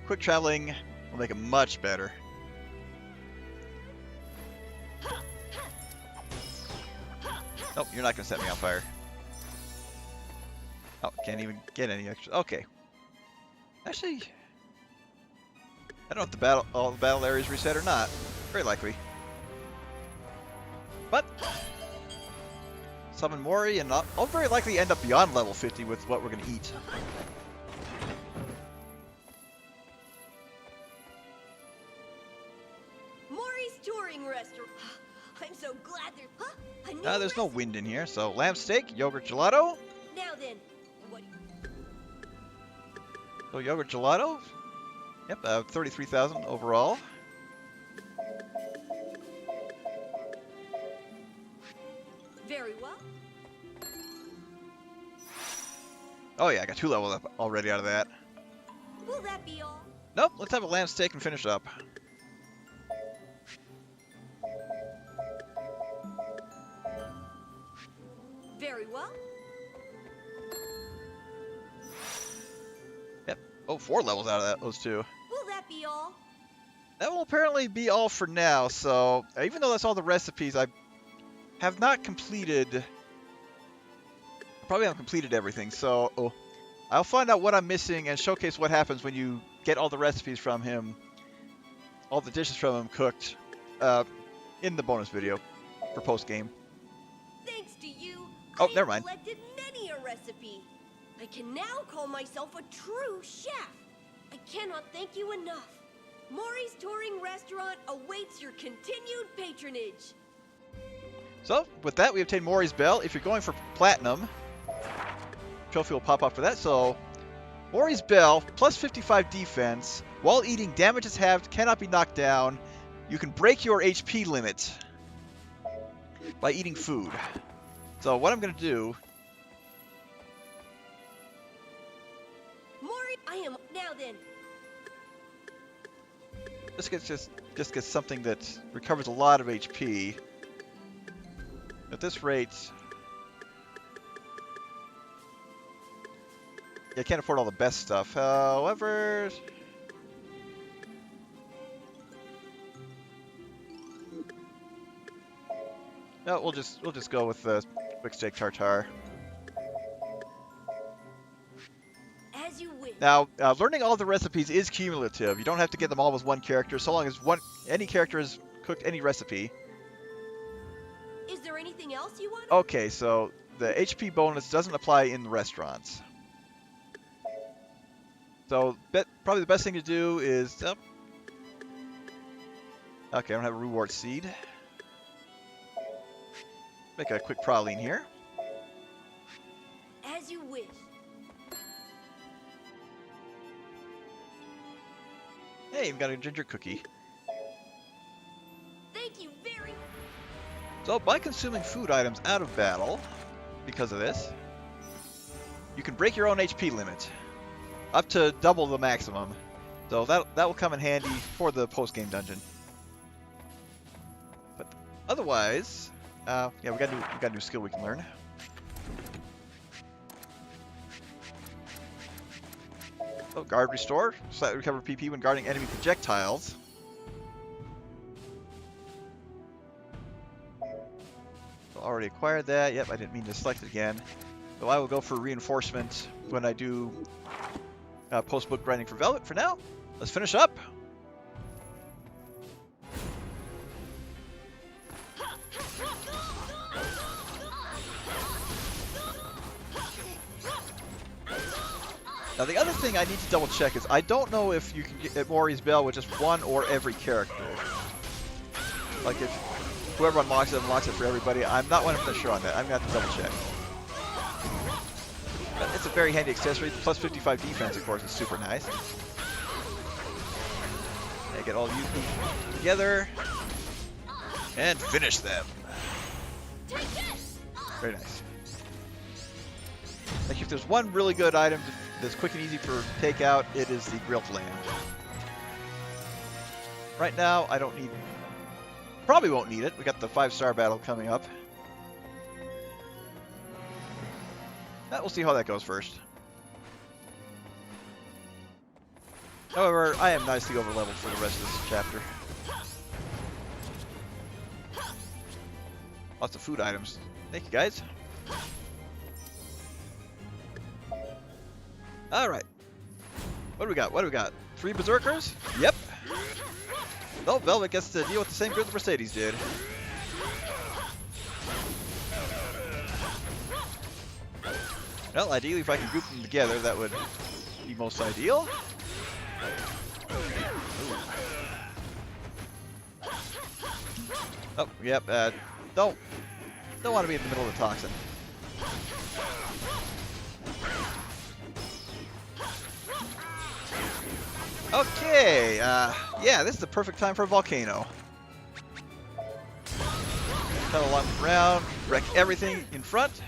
quick traveling will make it much better. Nope, you're not going to set me on fire. Oh, can't even get any extra. Okay. Actually, I don't know if all the battle areas reset or not. Very likely. But summon Mori, and I'll very likely end up beyond level 50 with what we're going to eat. Mori's touring restaurant. I'm so glad there's There's no wind in here, so lamb steak, yogurt gelato. Now then, what? So yogurt gelato. Yep, 33,000 overall. Very well. Oh yeah, I got 2 levels up already out of that. Will that be all? Nope, let's have a lamb steak and finish up. Very well. Yep. Oh, 4 levels out of those 2. Will that be all? That will apparently be all for now, so even though that's all the recipes, I have not completed... Probably haven't completed everything, so I'll find out what I'm missing and showcase what happens when you get all the recipes from him, all the dishes from him cooked, in the bonus video for post-game. Thanks to you, Oh, I never mind. collected many a recipe. I can now call myself a true chef. I cannot thank you enough. Mori's Touring Restaurant awaits your continued patronage. So, with that, we obtained Mori's Bell. If you're going for Platinum, trophy will pop up for that. So, Mori's Bell, plus 55 defense. While eating, damage is halved, cannot be knocked down. You can break your HP limit by eating food. So, what I'm going to do... Mori, I am... Now then. Just get something that recovers a lot of HP. At this rate... Yeah, I can't afford all the best stuff. However... No, we'll just go with the quick steak tartare. As you wish. Now, learning all the recipes is cumulative. You don't have to get them all with one character, so long as any character has cooked any recipe. Is there anything else you want? Okay, so the HP bonus doesn't apply in the restaurants. So, probably the best thing to do is... okay, I don't have a reward seed. Make a quick praline here. As you wish. Hey, we've got a ginger cookie. Thank you very much. So, by consuming food items out of battle, because of this, you can break your own HP limit. Up to double the maximum. So that will come in handy for the post-game dungeon. But otherwise, yeah, we got a new skill we can learn. Oh, guard restore. Slightly recover PP when guarding enemy projectiles. So already acquired that. Yep, I didn't mean to select it again. So I will go for reinforcement when I do post-book grinding for Velvet. For now, let's finish up. Now the other thing I need to double check is I don't know if you can get Mori's Bell with just one or every character. Like if whoever unlocks it for everybody. I'm not 100% sure on that. I'm going to have to double check. But it's a very handy accessory. Plus 55 defense, of course, is super nice. Yeah, get all you together and finish them. Very nice. Like if there's one really good item that's quick and easy for takeout, it is the grilled lamb. Right now, I don't need it. Probably won't need it. We got the 5-star battle coming up. We'll see how that goes first. However, I am nicely overleveled for the rest of this chapter. Lots of food items. Thank you, guys. Alright. What do we got? What do we got? 3 berserkers? Yep. No, Velvet gets to deal with the same group that Mercedes did. Well, ideally, if I can group them together, that would be most ideal. Ooh. Oh, yep. Don't want to be in the middle of the toxin. Okay. Yeah, this is the perfect time for a volcano. Cut along the ground, wreck everything in front.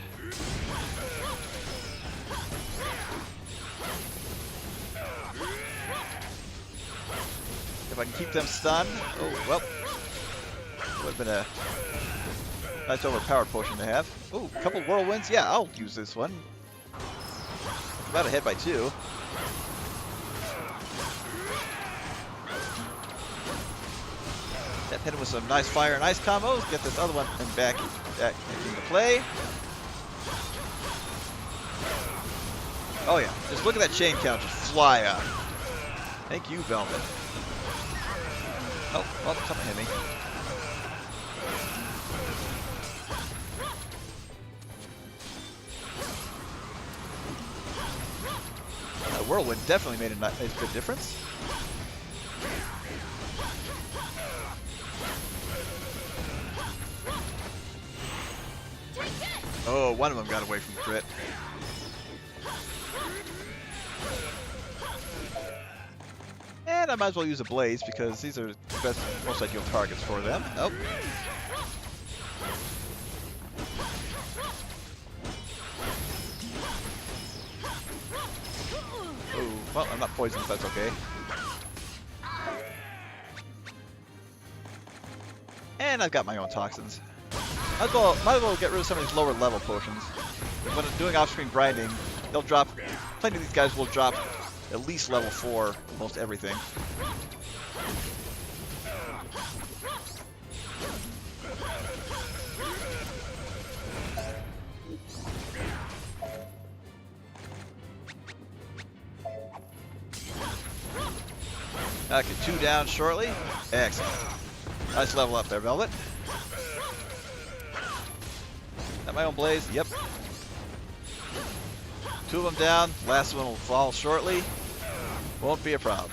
If I can keep them stunned. Oh, well. Would have been a nice overpowered potion to have. Oh, a couple whirlwinds. Yeah, I'll use this one. About ahead by 2. Hit him with some nice fire and ice combos. Get this other one and back into play. Oh yeah, just look at that chain count just fly up. Thank you, Velvet. Oh, well, something hit me. Whirlwind definitely made a good difference. Oh, one of them got away from the crit. And I might as well use a blaze because these are the best, most ideal targets for them. Oh. Oh, well, I'm not poisoned, if that's okay. And I've got my own toxins. Might as well get rid of some of these lower level potions. When I'm doing off-screen grinding, they'll drop. Plenty of these guys will drop at least level 4 most everything. Okay, 2 down shortly. Excellent. Nice level up there, Velvet. Got my own blaze. Yep. 2 of them down. Last one will fall shortly. Won't be a problem.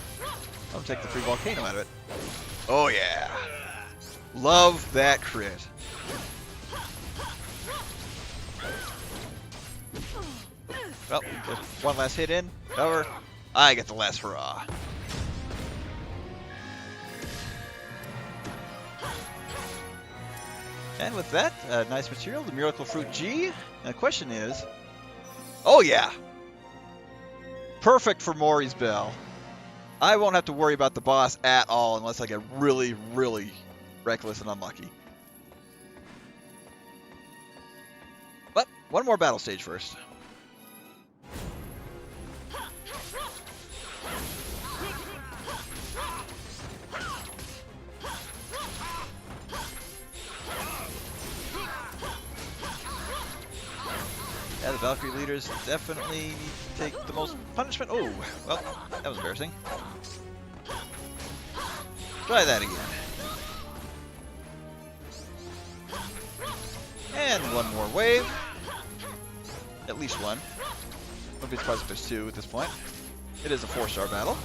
I'll take the free volcano out of it. Oh yeah. Love that crit. Well, just one last hit in. Cover. I get the last hurrah. And with that, nice material, the Miracle Fruit G. And the question is, oh yeah, perfect for Mori's Bell. I won't have to worry about the boss at all unless I get really, really reckless and unlucky. But one more battle stage first. Yeah, the Valkyrie leaders definitely need to take the most punishment. Oh, well, that was embarrassing. Try that again. And one more wave. At least one. Wouldn't be surprised if there's 2 at this point. It is a 4-star battle.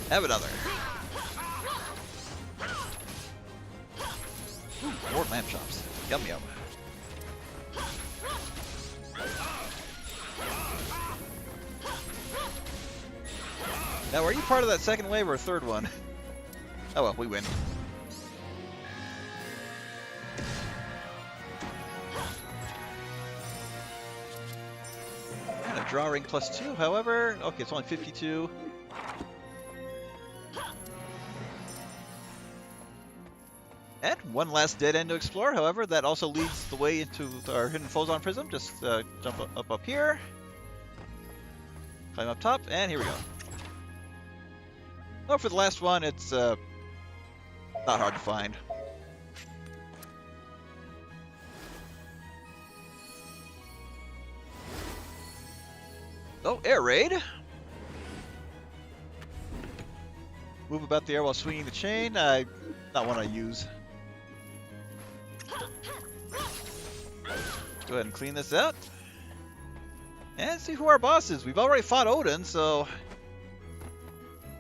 Have another. Ooh, more lamb chops. Yum yum. Now, are you part of that second wave or a third one? Oh well, we win. And a draw ring +2, however. Okay, it's only 52. And one last dead end to explore, however. That also leads the way into our Hidden Foes on Prism. Just jump up here. Climb up top, and here we go. Oh, for the last one, it's not hard to find. Oh, air raid. Move about the air while swinging the chain. Not one I use. Go ahead and clean this out. And see who our boss is. We've already fought Odin, so...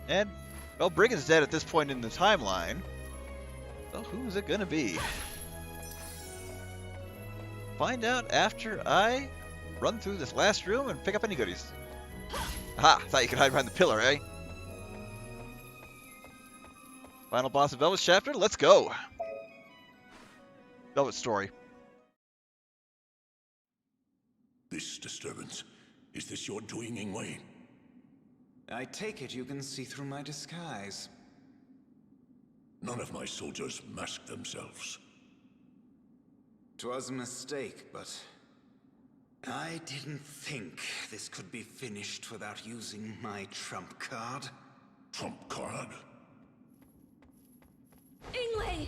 And, well, Brigan's dead at this point in the timeline. So who is it gonna be? Find out after I run through this last room and pick up any goodies. Aha! Thought you could hide behind the pillar, eh? Final boss of Velvet's chapter, let's go! Velvet's story. This disturbance, is this your doing, Ingwe? I take it you can see through my disguise. None of my soldiers masked themselves. 'Twas a mistake, but I didn't think this could be finished without using my trump card. Trump card? Ingwe!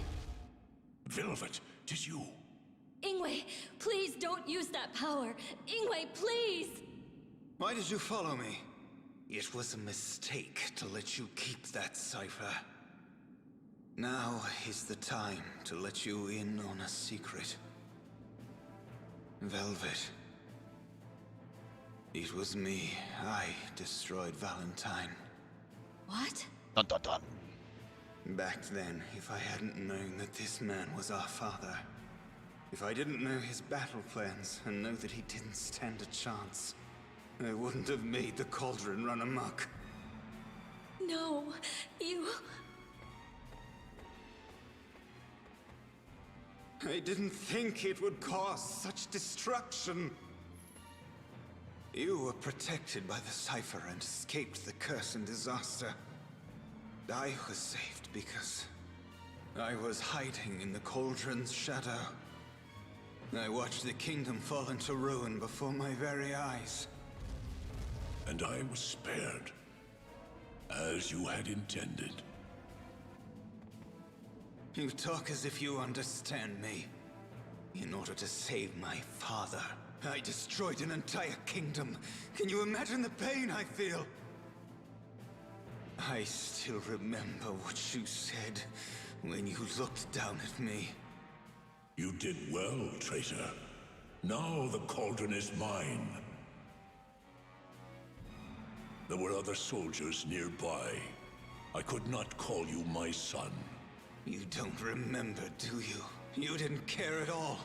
Velvet, 'tis you. Ingwe, please don't use that power. Ingwe, please! Why did you follow me? It was a mistake to let you keep that cipher. Now is the time to let you in on a secret. Velvet. It was me. I destroyed Valentine. What? Dun dun dun. Back then, if I hadn't known that this man was our father, if I didn't know his battle plans and know that he didn't stand a chance, I wouldn't have made the cauldron run amok. No, you... I didn't think it would cause such destruction. You were protected by the cipher and escaped the curse and disaster. I was saved because I was hiding in the cauldron's shadow. I watched the kingdom fall into ruin before my very eyes. And I was spared, as you had intended. You talk as if you understand me. In order to save my father, I destroyed an entire kingdom. Can you imagine the pain I feel? I still remember what you said when you looked down at me. You did well, traitor. Now the cauldron is mine. There were other soldiers nearby. I could not call you my son. You don't remember, do you? You didn't care at all.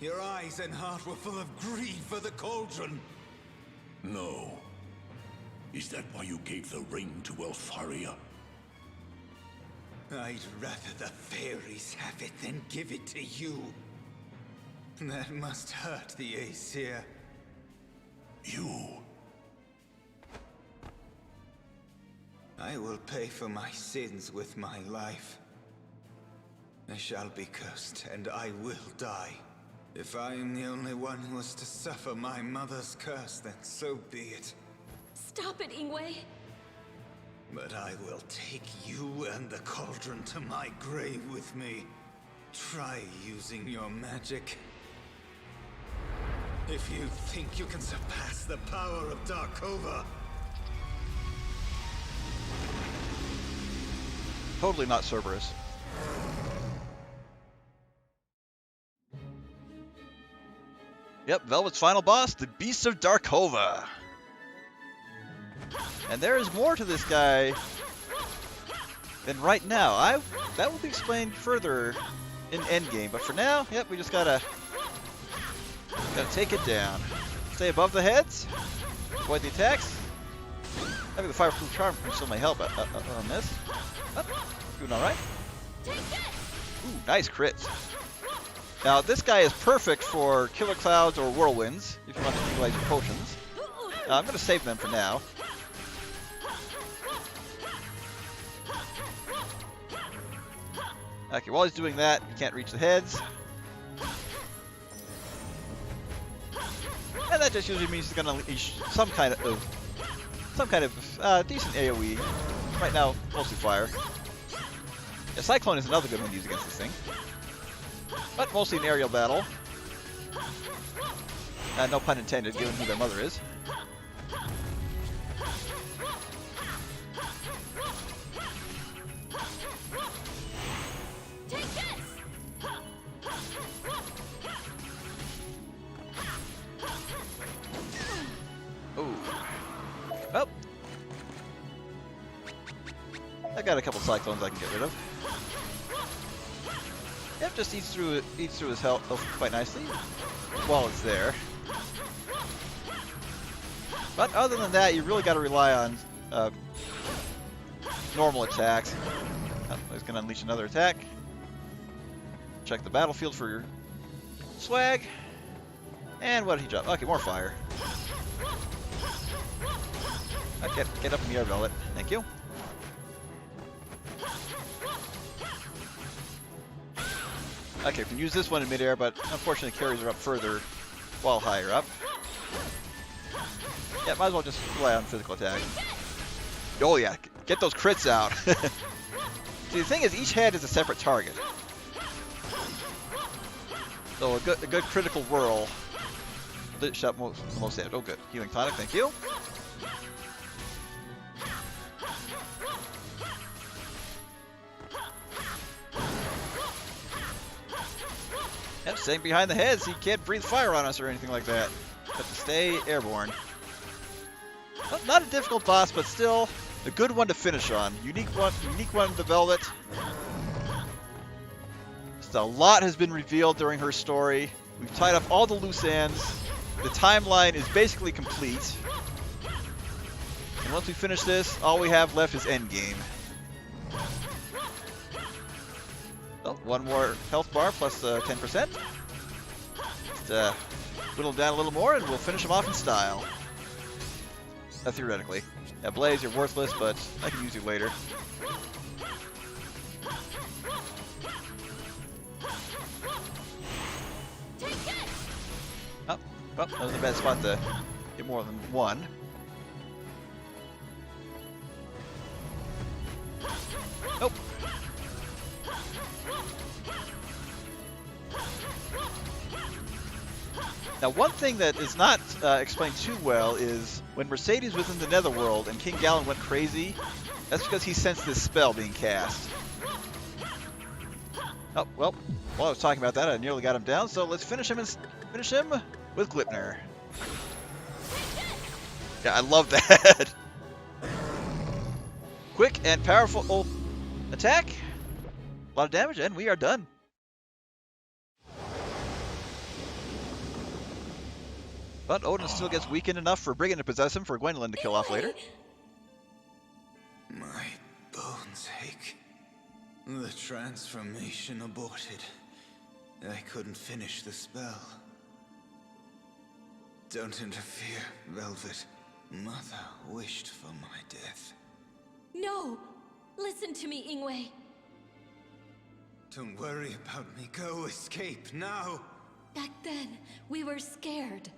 Your eyes and heart were full of greed for the cauldron. No. Is that why you gave the ring to Leifthrasir? I'd rather the fairies have it than give it to you. That must hurt the Aesir. You... I will pay for my sins with my life. I shall be cursed, and I will die. If I am the only one who is to suffer my mother's curse, then so be it. Stop it, Ingwe! But I will take you and the cauldron to my grave with me. Try using your magic. If you think you can surpass the power of Darkova. Totally not Cerberus. Yep, Velvet's final boss, the Beast of Darkova. And there is more to this guy than right now. That will be explained further in Endgame, but for now, yep, we just gotta take it down. Stay above the heads, avoid the attacks. Having the fireproof charm can still may help on this. Oh, doing alright. Ooh, nice crits. Now, this guy is perfect for Killer Clouds or Whirlwinds, if you want to utilize your potions. I'm going to save them for now. Okay, while he's doing that, you can't reach the heads. And that just usually means he's going to unleash some kind of some kind of decent AoE. Right now, mostly fire. Yeah, Cyclone is another good one to use against this thing. But mostly an aerial battle. No pun intended, given who their mother is. Take this! Ooh. Well. I got a couple Cyclones I can get rid of. Yep, just eats through his health quite nicely while it's there. But other than that, you really got to rely on normal attacks. Oh, he's going to unleash another attack. Check the battlefield for your swag. And what did he drop? Okay, more fire. Get up in the air, Velvet. Thank you. Okay, we can use this one in midair, but unfortunately carries her up further while higher up. Yeah, might as well just rely on physical attack. Oh yeah, get those crits out. See, the thing is, each head is a separate target. So a good critical whirl will shut most damage. Oh good, healing tonic, thank you. Yep, staying behind the heads, he can't breathe fire on us or anything like that. Have to stay airborne. Well, not a difficult boss, but still a good one to finish on. Unique one to Velvet. Just a lot has been revealed during her story. We've tied up all the loose ends. The timeline is basically complete. And once we finish this, all we have left is endgame. Oh, one more health bar plus 10%. Just whittle down a little more and we'll finish him off in style. Theoretically. Yeah, Blaze, you're worthless, but I can use you later. Oh, well, that was a bad spot to get more than one. Nope. Now, one thing that is not explained too well is when Mercedes was in the Netherworld and King Gallon went crazy, that's because he sensed this spell being cast. Oh, well, while I was talking about that, I nearly got him down, so let's finish him with Glipner. Yeah, I love that. Quick and powerful attack. A lot of damage, and we are done. But Odin still gets weakened enough for Brigan to possess him for Gwendolyn to kill off later. My bones ache. The transformation aborted. I couldn't finish the spell. Don't interfere, Velvet. Mother wished for my death. No! Listen to me, Ingwe. Don't worry about me. Go, escape, now! Back then, we were scared.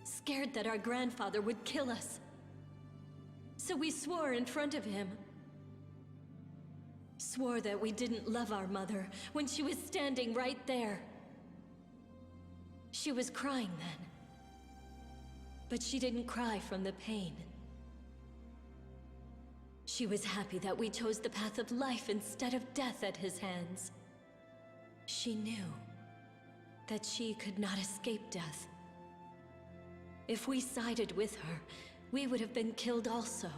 Scared that our grandfather would kill us. So we swore in front of him. Swore that we didn't love our mother when she was standing right there. She was crying then. But she didn't cry from the pain. She was happy that we chose the path of life instead of death at his hands. She knew that she could not escape death. If we sided with her, we would have been killed also.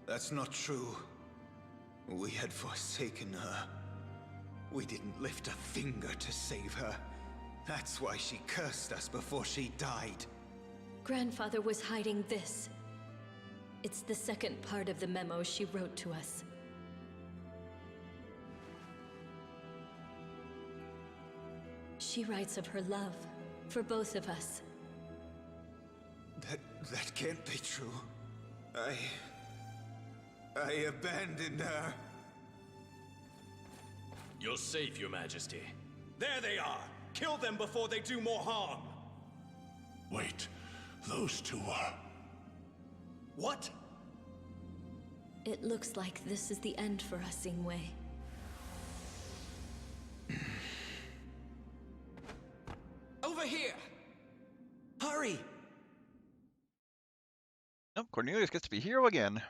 That's not true. We had forsaken her. We didn't lift a finger to save her. That's why she cursed us before she died. Grandfather was hiding this. It's the second part of the memo she wrote to us. She writes of her love for both of us. That can't be true. I abandoned her. You're safe, Your Majesty. There they are! Kill them before they do more harm! Wait. Those two are... What? It looks like this is the end for us, Ingwe. Over here! Hurry! Nope, Cornelius gets to be hero again.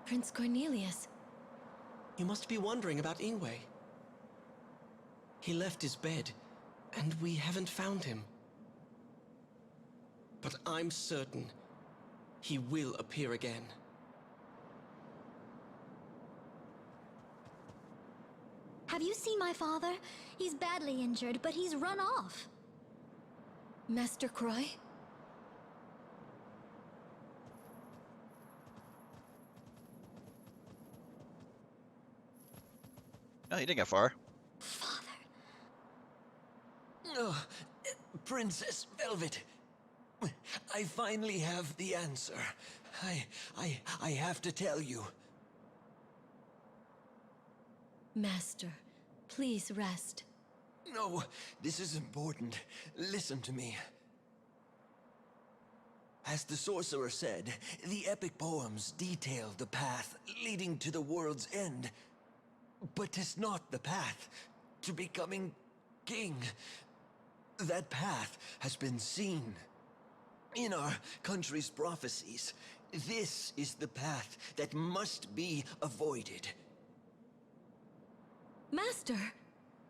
Prince Cornelius. You must be wondering about Ingwe. He left his bed, and we haven't found him. But I'm certain he will appear again. Have you seen my father? He's badly injured, but he's run off. Master Croy? No, he didn't get far. Father. Oh, Princess Velvet. I finally have the answer. I have to tell you. Master, please rest. No, this is important. Listen to me. As the sorcerer said, the epic poems detail the path leading to the world's end. But it's not the path to becoming king. That path has been seen in our country's prophecies. This is the path that must be avoided. Master!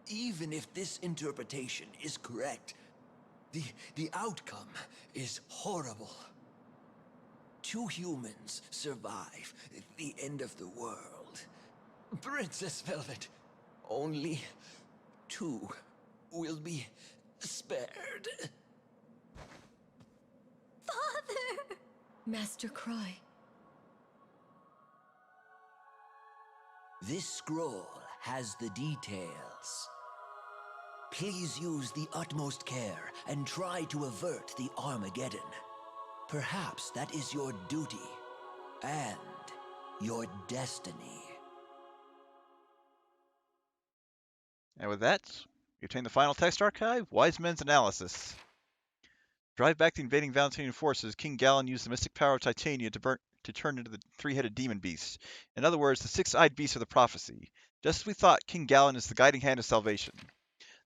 Even if this interpretation is correct, the outcome is horrible. 2 humans survive the end of the world. Princess Velvet, only 2 will be spared. Father! Master Croy. This scroll has the details. Please use the utmost care and try to avert the Armageddon. Perhaps that is your duty and your destiny. And with that, we obtain the final text archive, Wise Men's Analysis. Drive back the invading Valentinian forces, King Galen used the mystic power of Titania to turn into the 3-headed demon beast. In other words, the 6-eyed beast of the prophecy. Just as we thought, King Galen is the guiding hand of salvation.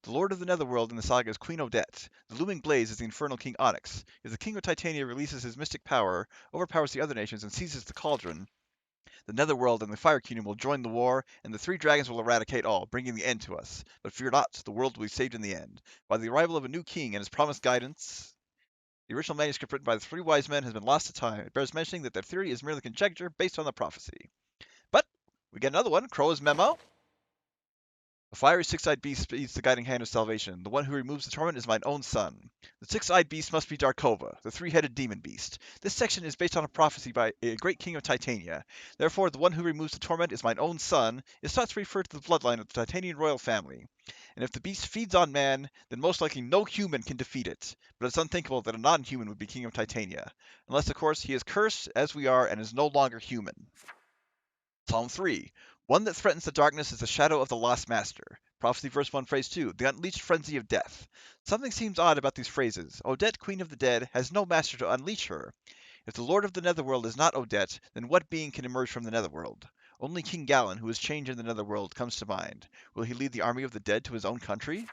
The Lord of the Netherworld in the saga is Queen Odette. The looming blaze is the infernal King Onyx. If the King of Titania releases his mystic power, overpowers the other nations, and seizes the cauldron, the Netherworld and the Fire Kingdom will join the war, and the 3 dragons will eradicate all, bringing the end to us. But fear not, the world will be saved in the end. By the arrival of a new king and his promised guidance, the original manuscript written by the 3 wise men has been lost to time. It bears mentioning that their theory is merely conjecture based on the prophecy. But we get another one, Crow's memo. The fiery 6-eyed beast speeds the guiding hand of salvation. The one who removes the torment is mine own son. The 6-eyed beast must be Darkova, the 3-headed demon beast. This section is based on a prophecy by a great king of Titania. Therefore, the one who removes the torment is mine own son is thought to refer to the bloodline of the Titanian royal family. And if the beast feeds on man, then most likely no human can defeat it. But it's unthinkable that a non-human would be king of Titania. Unless, of course, he is cursed, as we are, and is no longer human. Psalm 3. One that threatens the darkness is the shadow of the lost master. Prophecy verse 1 phrase 2. The unleashed frenzy of death. Something seems odd about these phrases. Odette, queen of the dead, has no master to unleash her. If the lord of the netherworld is not Odette, then what being can emerge from the netherworld? Only King Galen, who is changed in the netherworld, comes to mind. Will he lead the army of the dead to his own country?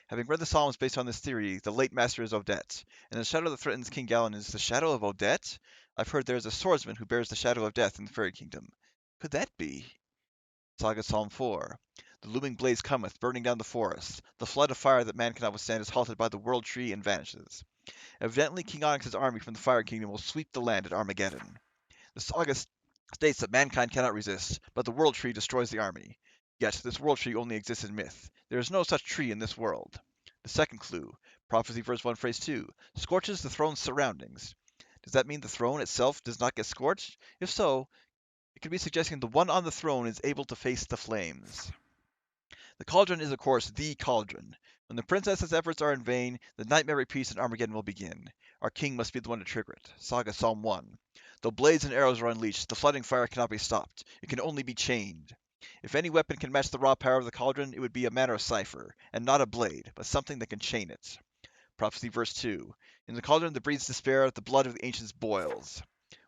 Having read the Psalms based on this theory, the late master is Odette, and the shadow that threatens King Galen is the shadow of Odette? I've heard there is a swordsman who bears the shadow of death in the fairy kingdom. Could that be? Saga Psalm 4. The looming blaze cometh, burning down the forest. The flood of fire that man cannot withstand is halted by the world tree and vanishes. Evidently, King Onyx's army from the Fire Kingdom will sweep the land at Armageddon. The saga states that mankind cannot resist, but the world tree destroys the army. Yet, this world tree only exists in myth. There is no such tree in this world. The second clue, prophecy verse 1 phrase 2, scorches the throne's surroundings. Does that mean the throne itself does not get scorched? If so, it could be suggesting the one on the throne is able to face the flames. The cauldron is, of course, the cauldron. When the princess's efforts are in vain, the nightmare repeats and Armageddon will begin. Our king must be the one to trigger it. Saga Psalm 1. Though blades and arrows are unleashed, the flooding fire cannot be stopped. It can only be chained. If any weapon can match the raw power of the cauldron, it would be a matter of cipher, and not a blade, but something that can chain it. Prophecy verse 2. In the cauldron that breeds despair, the blood of the ancients boils.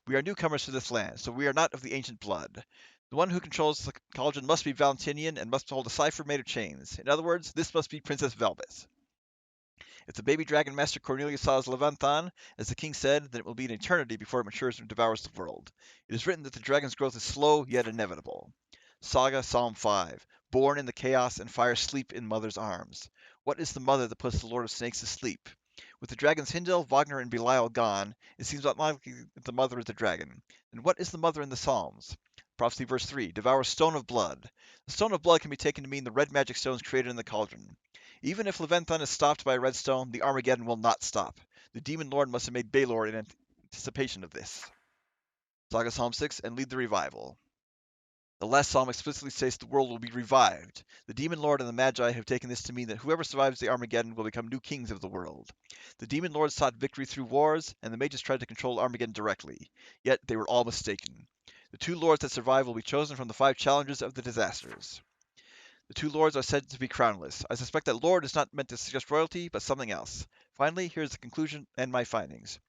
We are newcomers to this land, so we are not of the ancient blood. The one who controls the cauldron must be Valentinian and must hold a cipher made of chains. In other words, this must be Princess Velvet. If the baby dragon master Cornelius saw as Leviathan, as the king said, then it will be an eternity before it matures and devours the world. It is written that the dragon's growth is slow yet inevitable. Saga Psalm 5. Born in the chaos and fire sleep in mother's arms. What is the mother that puts the Lord of Snakes to sleep? With the dragons Hindel, Wagner, and Belial gone, it seems unlikely that the mother is the dragon. Then what is the mother in the Psalms? Prophecy verse 3. Devours stone of blood. The stone of blood can be taken to mean the red magic stones created in the cauldron. Even if Leviathan is stopped by a red stone, the Armageddon will not stop. The demon lord must have made Balor in anticipation of this. Saga Psalm 6, and lead the revival. The last psalm explicitly states the world will be revived. The demon lord and the magi have taken this to mean that whoever survives the Armageddon will become new kings of the world. The demon lords sought victory through wars, and the mages tried to control Armageddon directly. Yet they were all mistaken. The two lords that survive will be chosen from the 5 challenges of the disasters. The 2 lords are said to be crownless. I suspect that lord is not meant to suggest royalty, but something else. Finally, here's the conclusion and my findings.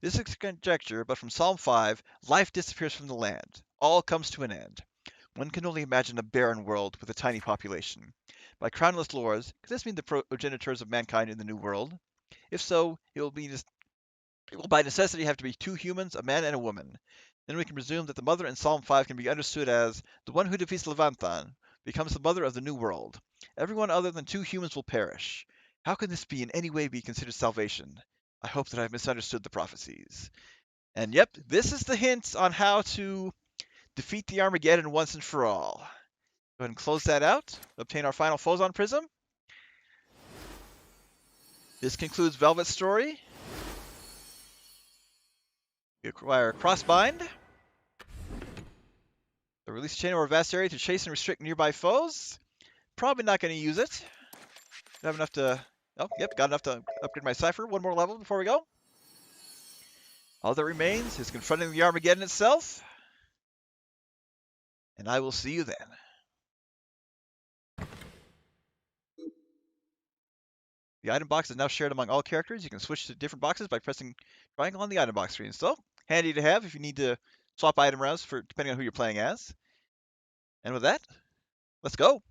This is conjecture, but from Psalm 5, life disappears from the land. All comes to an end. One can only imagine a barren world with a tiny population. By crownless lords, could this mean the progenitors of mankind in the new world? If so, it will by necessity have to be 2 humans, a man and a woman. Then we can presume that the mother in Psalm 5 can be understood as the one who defeats Leviathan becomes the mother of the new world. Everyone other than 2 humans will perish. How can this be in any way be considered salvation? I hope that I've misunderstood the prophecies. And yep, this is the hint on how to defeat the Armageddon once and for all. Go ahead and close that out. Obtain our final Phozon Prism. This concludes Velvet's story. We acquire Crossbind. The release chain over a vast area to chase and restrict nearby foes. Probably not going to use it. Don't have enough to... Oh, yep, got enough to upgrade my cipher. One more level before we go. All that remains is confronting the Armageddon itself. And I will see you then. The item box is now shared among all characters. You can switch to different boxes by pressing triangle on the item box screen. So, handy to have if you need to swap item routes for depending on who you're playing as. And with that, let's go.